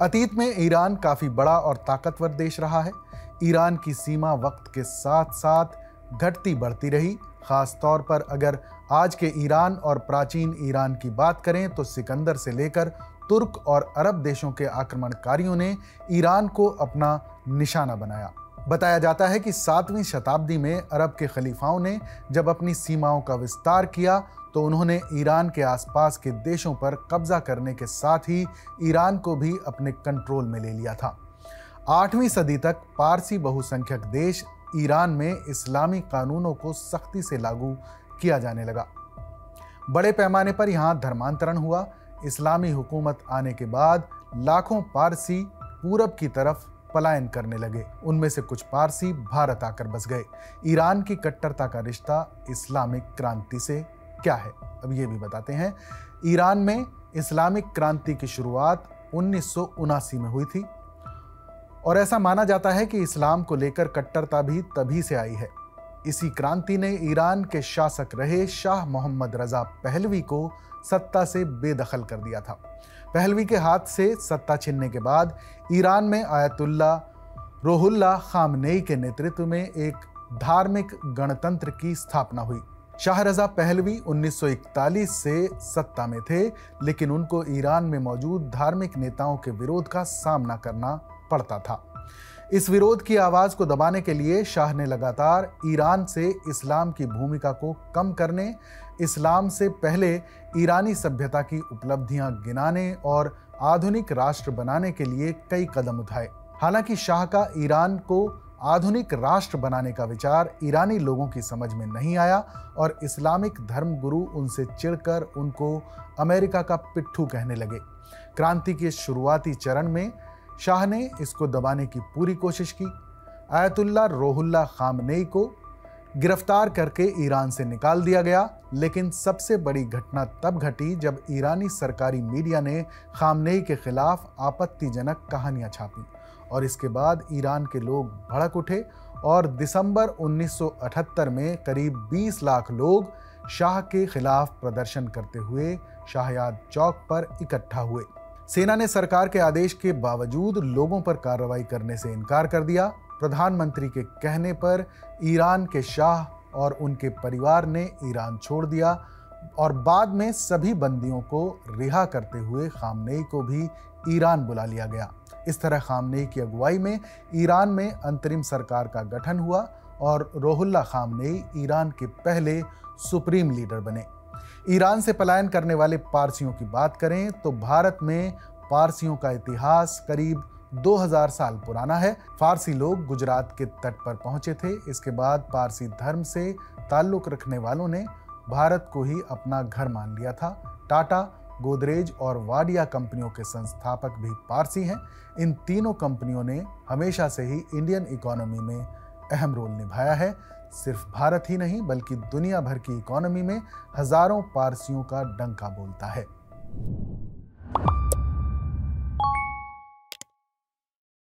अतीत में ईरान काफी बड़ा और ताकतवर देश रहा है। ईरान की सीमा वक्त के साथ साथ घटती बढ़ती रही। खास तौर पर अगर आज के ईरान और प्राचीन ईरान की बात करें तो सिकंदर से लेकर तुर्क और अरब देशों के आक्रमणकारियों ने ईरान को अपना निशाना बनाया। बताया जाता है कि 7वीं शताब्दी में अरब के खलीफाओं ने जब अपनी सीमाओं का विस्तार किया तो उन्होंने ईरान के आसपास के देशों पर कब्जा करने के साथ ही ईरान को भी अपने कंट्रोल में ले लिया था। 8वीं सदी तक पारसी बहुसंख्यक देश ईरान में इस्लामी कानूनों को सख्ती से लागू किया जाने लगा। बड़े पैमाने पर यहाँ धर्मांतरण हुआ। इस्लामी हुकूमत आने के बाद लाखों पारसी पूरब की तरफ पलायन करने लगे। उनमें से कुछ पारसी भारत आकर बस गए। ईरान की कट्टरता का रिश्ता इस्लामिक क्रांति से क्या है, अब ये भी बताते हैं। ईरान में इस्लामिक क्रांति की शुरुआत 1979 में हुई थी और ऐसा माना जाता है कि इस्लाम को लेकर कट्टरता भी तभी से आई है। इसी क्रांति ने ईरान के शासक रहे शाह मोहम्मद रजा पहलवी को सत्ता से बेदखल कर दिया था। पहलवी के हाथ से सत्ता छीनने के बाद ईरान में आयतुल्ला रोहुल्ला खामनेई के नेतृत्व में एक धार्मिक गणतंत्र की स्थापना हुई। शाह रजा पहलवी 1941 से सत्ता में थे, लेकिन उनको ईरान में मौजूद धार्मिक नेताओं के विरोध का सामना करना पड़ता था। इस विरोध की आवाज को दबाने के लिए शाह ने लगातार ईरान से इस्लाम की भूमिका को कम करने, इस्लाम से पहले ईरानी सभ्यता की उपलब्धियां गिनाने और आधुनिक राष्ट्र बनाने के लिए कई कदम उठाए। हालांकि शाह का ईरान को आधुनिक राष्ट्र बनाने का विचार ईरानी लोगों की समझ में नहीं आया और इस्लामिक धर्मगुरु उनसे चिढ़कर उनको अमेरिका का पिट्ठू कहने लगे। क्रांति के शुरुआती चरण में शाह ने इसको दबाने की पूरी कोशिश की। आयतुल्ला रोहुल्ला खामनेई को गिरफ्तार करके ईरान से निकाल दिया गया, लेकिन सबसे बड़ी घटना तब घटी जब ईरानी सरकारी मीडिया ने खामनेई के खिलाफ आपत्तिजनक कहानियां छापी और इसके बाद ईरान के लोग भड़क उठे और दिसंबर 1978 में करीब 20 लाख लोग शाह के खिलाफ प्रदर्शन करते हुए शाहयाद चौक पर इकट्ठा हुए। सेना ने सरकार के आदेश के बावजूद लोगों पर कार्रवाई करने से इनकार कर दिया। प्रधानमंत्री के कहने पर ईरान के शाह और उनके परिवार ने ईरान छोड़ दिया और बाद में सभी बंदियों को रिहा करते हुए खामनेई को भी ईरान बुला लिया गया। इस तरह खामनेई की अगुवाई में ईरान में अंतरिम सरकार का गठन हुआ और रोहुल्ला खामनेई ईरान के पहले सुप्रीम लीडर बने। ईरान से पलायन करने वाले पारसियों की बात करें तो भारत में पारसियों का इतिहास करीब 2000 साल पुराना है। फारसी लोग गुजरात के तट पर पहुंचे थे। इसके बाद पारसी धर्म से ताल्लुक रखने वालों ने भारत को ही अपना घर मान लिया था। टाटा, गोदरेज और वाडिया कंपनियों के संस्थापक भी पारसी हैं। इन तीनों कंपनियों ने हमेशा से ही इंडियन इकोनॉमी में अहम रोल निभाया है। सिर्फ भारत ही नहीं बल्कि दुनिया भर की इकोनॉमी में हजारों पारसियों का डंका बोलता है।